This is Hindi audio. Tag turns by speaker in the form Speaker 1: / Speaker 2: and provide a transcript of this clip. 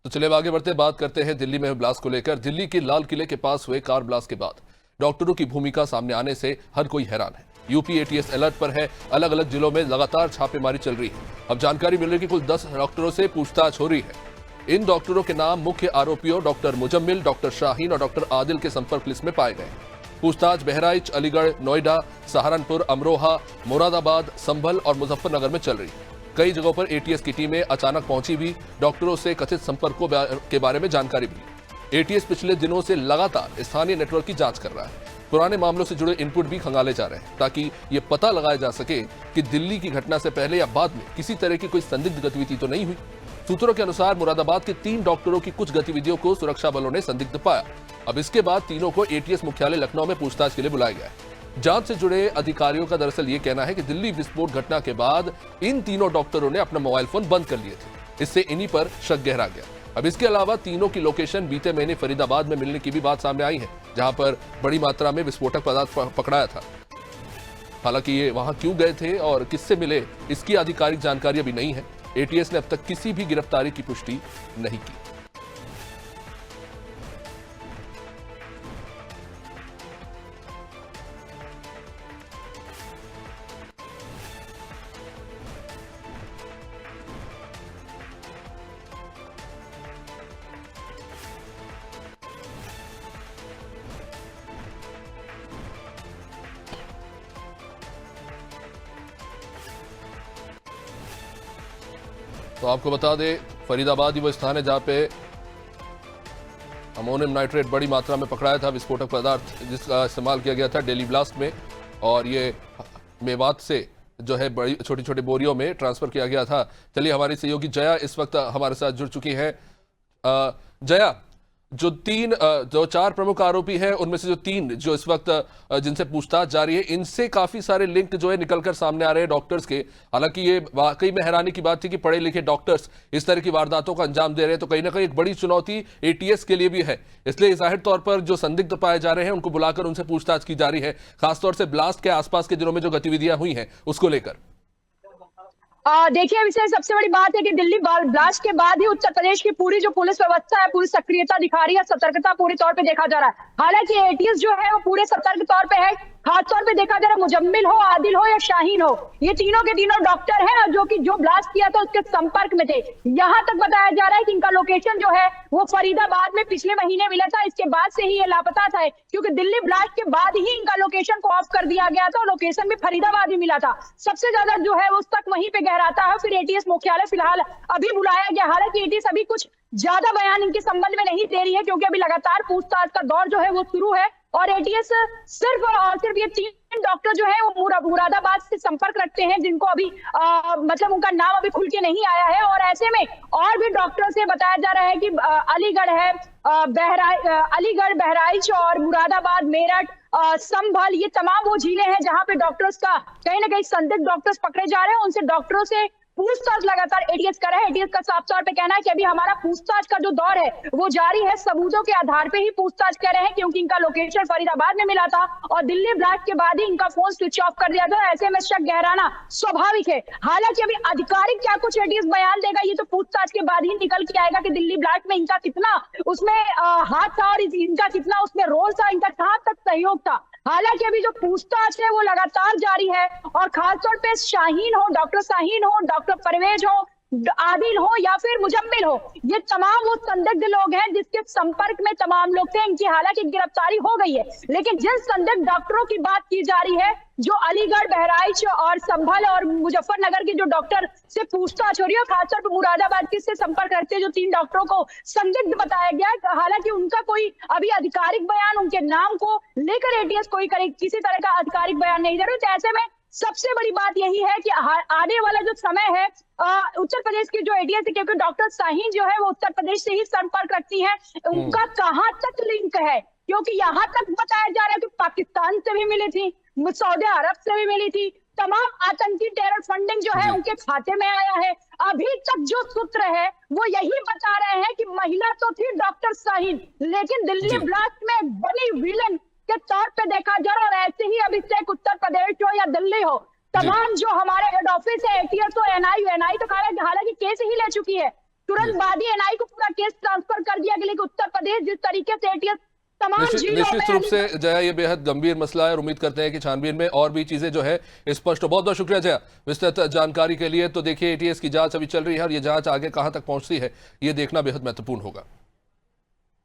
Speaker 1: तो चलिए अब आगे बढ़ते बात करते हैं दिल्ली में हुए ब्लास्ट को लेकर। दिल्ली के लाल किले के पास हुए कार ब्लास्ट के बाद डॉक्टरों की भूमिका सामने आने से हर कोई हैरान है। यूपी एटीएस अलर्ट पर है। अलग अलग जिलों में लगातार छापेमारी चल रही है। अब जानकारी मिल रही है कि कुल 10 डॉक्टरों से पूछताछ हो रही है। इन डॉक्टरों के नाम मुख्य आरोपियों डॉक्टर मुजम्मिल, डॉक्टर शाहीन और डॉक्टर आदिल के संपर्क लिस्ट में पाए गए। पूछताछ बहराइच, अलीगढ़, नोएडा, सहारनपुर, अमरोहा, मुरादाबाद, संभल और मुजफ्फरनगर में चल रही है। कई जगहों पर एटीएस की टीमें अचानक पहुंची भी डॉक्टरों से कथित संपर्कों के बारे में जानकारी भी। एटीएस पिछले दिनों से लगातार स्थानीय नेटवर्क की जांच कर रहा है। पुराने मामलों से जुड़े इनपुट भी खंगाले जा रहे हैं ताकि ये पता लगाया जा सके कि दिल्ली की घटना से पहले या बाद में किसी तरह की कोई संदिग्ध गतिविधि तो नहीं हुई। सूत्रों के अनुसार मुरादाबाद के 3 डॉक्टरों की कुछ गतिविधियों को सुरक्षा बलों ने संदिग्ध पाया। अब इसके बाद तीनों को एटीएस मुख्यालय लखनऊ में पूछताछ के लिए बुलाया गया है। जांच से जुड़े अधिकारियों का दरअसल ये कहना है कि दिल्ली विस्फोट घटना के बाद इन तीनों डॉक्टरों ने अपना मोबाइल फोन बंद कर लिए थे। इससे इन्हीं पर शक गहरा गया। अब इसके अलावा तीनों की लोकेशन बीते महीने फरीदाबाद में मिलने की भी बात सामने आई है, जहां पर बड़ी मात्रा में विस्फोटक पदार्थ पकड़ाया था। हालांकि ये वहां क्यों गए थे और किससे मिले, इसकी आधिकारिक जानकारी अभी नहीं है। एटीएस ने अब तक किसी भी गिरफ्तारी की पुष्टि नहीं की। तो आपको बता दें, फरीदाबाद ही वो स्थान है जहां पे अमोनियम नाइट्रेट बड़ी मात्रा में पकड़ाया था, विस्फोटक पदार्थ जिसका इस्तेमाल किया गया था दिल्ली ब्लास्ट में। और ये मेवात से जो है बड़ी छोटी छोटी बोरियों में ट्रांसफर किया गया था। चलिए, हमारी सहयोगी जया इस वक्त हमारे साथ जुड़ चुकी है। जया, जो 4 प्रमुख आरोपी हैं उनमें से जो 3 जो इस वक्त जिनसे पूछताछ जारी है, इनसे काफी सारे लिंक जो है निकलकर सामने आ रहे हैं डॉक्टर्स के। हालांकि ये वाकई में हैरानी की बात थी कि पढ़े लिखे डॉक्टर्स इस तरह की वारदातों को अंजाम दे रहे हैं, तो कहीं ना कहीं एक बड़ी चुनौती एटीएस के लिए भी है। इसलिए जाहिर तौर पर जो संदिग्ध पाए जा रहे हैं उनको बुलाकर उनसे पूछताछ की जा रही है, खासतौर से ब्लास्ट के आसपास के दिनों में जो गतिविधियां हुई हैं उसको लेकर।
Speaker 2: देखिए, विषय सबसे बड़ी बात है कि दिल्ली ब्लास्ट के बाद ही उत्तर प्रदेश की पूरी जो पुलिस व्यवस्था है पूरी सक्रियता दिखा रही है, सतर्कता पूरी तौर पे देखा जा रहा है। हालांकि एटीएस जो है वो पूरे सतर्क तौर पे है। खासतौर पे देखा जा रहा है, मुजम्मिल हो, आदिल हो या शाहीन हो, ये तीनों के तीनों डॉक्टर हैं जो ब्लास्ट किया था उसके संपर्क में थे। यहाँ तक बताया जा रहा है कि इनका लोकेशन जो है वो फरीदाबाद में पिछले महीने मिला था। इसके बाद से ही ये लापता था, क्योंकि दिल्ली ब्लास्ट के बाद ही इनका लोकेशन को ऑफ कर दिया गया था और लोकेशन भी फरीदाबाद ही मिला था। सबसे ज्यादा जो है उस तक वहीं पे गहराता है। फिर एटीएस मुख्यालय फिलहाल अभी बुलाया गया। हालांकि एटीएस अभी कुछ ज्यादा बयान इनके संबंध में नहीं दे रही है, क्योंकि अभी लगातार पूछताछ का दौर जो है वो शुरू है। और एटीएस सिर्फ और सिर्फ ये 3 डॉक्टर जो है वो मुरादाबाद से संपर्क रखते हैं, जिनको अभी मतलब उनका नाम अभी खुल के नहीं आया है। और ऐसे में और भी डॉक्टरों से बताया जा रहा है कि अलीगढ़ है, अलीगढ़, बहराइच और मुरादाबाद, मेरठ, संभल, ये तमाम वो जिले हैं जहां पे डॉक्टर्स का कहीं ना कहीं संदिग्ध डॉक्टर्स पकड़े जा रहे हैं। उनसे डॉक्टरों से पूछताछ लगातार एटीएस कर रहा है। एटीएस का साफ तौर पे कहना है कि अभी हमारा पूछताछ का जो दौर है वो जारी है। सबूतों के आधार पे ही पूछताछ कर रहे हैं, क्योंकि इनका लोकेशन फरीदाबाद में मिला था और दिल्ली ब्लास्ट के बाद ही इनका फोन स्विच ऑफ कर दिया था। ऐसे में शक गहराना स्वाभाविक है। हालांकि अभी आधिकारिक क्या कुछ एटीएस बयान देगा ये तो पूछताछ के बाद ही निकल के आएगा कि दिल्ली ब्लास्ट में इनका कितना उसमें हाथ था और इनका कितना उसमें रोल था, इनका कहां तक सहयोग था। हालांकि अभी जो पूछताछ है वो लगातार जारी है। और खासतौर पे शाहीन हो, डॉक्टर शाहीन हो, डॉक्टर परवेज हो, आदिल हो या फिर मुजम्मिल हो, ये तमाम वो संदिग्ध लोग हैं जिसके संपर्क में तमाम लोग थे। इनकी हालांकि गिरफ्तारी हो गई है, लेकिन जिन संदिग्ध डॉक्टरों की बात की जा रही है, जो अलीगढ़, बहराइच और संभल और मुजफ्फरनगर के जो डॉक्टर से पूछताछ हो रही है, खासतौर पर मुरादाबाद के से संपर्क रखते जो 3 डॉक्टरों को संदिग्ध बताया गया, हालांकि उनका कोई अभी आधिकारिक बयान, उनके नाम को लेकर एटीएस किसी तरह का आधिकारिक बयान नहीं दे रहे। तो ऐसे में सबसे बड़ी बात यही है कि आने वाला जो समय है उत्तर प्रदेश की जो एटीएस है, क्योंकि डॉक्टर शाहीन जो है वो उत्तर प्रदेश से ही संपर्क रखती है, उनका कहां तक लिंक है, क्योंकि यहाँ तक बताया जा रहा है कि पाकिस्तान से भी मिली थी, सऊदी अरब से भी मिली थी, तमाम आतंकी टेरर फंडिंग जो है उनके खाते में आया है। अभी तक जो सूत्र है वो यही बता रहे हैं कि महिला तो थी डॉक्टर शाहीन, लेकिन दिल्ली ब्लास्ट में बड़ी विलन के तौर पे देखा जा रहा। और ऐसे ही अभिषेक उत्तर प्रदेश हो या दिल्ली हो, तमाम जो हमारे हेड ऑफिस है, एटीएस हो, एनआई तो हालांकि केस ही ले चुकी है, तुरंत बाद ही एनआई को पूरा केस ट्रांसफर कर दिया गया। लेकिन उत्तर प्रदेश जिस तरीके से एटीएस तमाम
Speaker 1: निश्चित रूप से जया, ये बेहद गंभीर मसला है और उम्मीद करते हैं कि छानबीन में और भी चीजें जो है स्पष्ट हो। बहुत बहुत शुक्रिया जया विस्तृत जानकारी के लिए। तो देखिए, एटीएस की जांच अभी चल रही है और ये जांच आगे कहां तक पहुंचती है ये देखना बेहद महत्वपूर्ण होगा।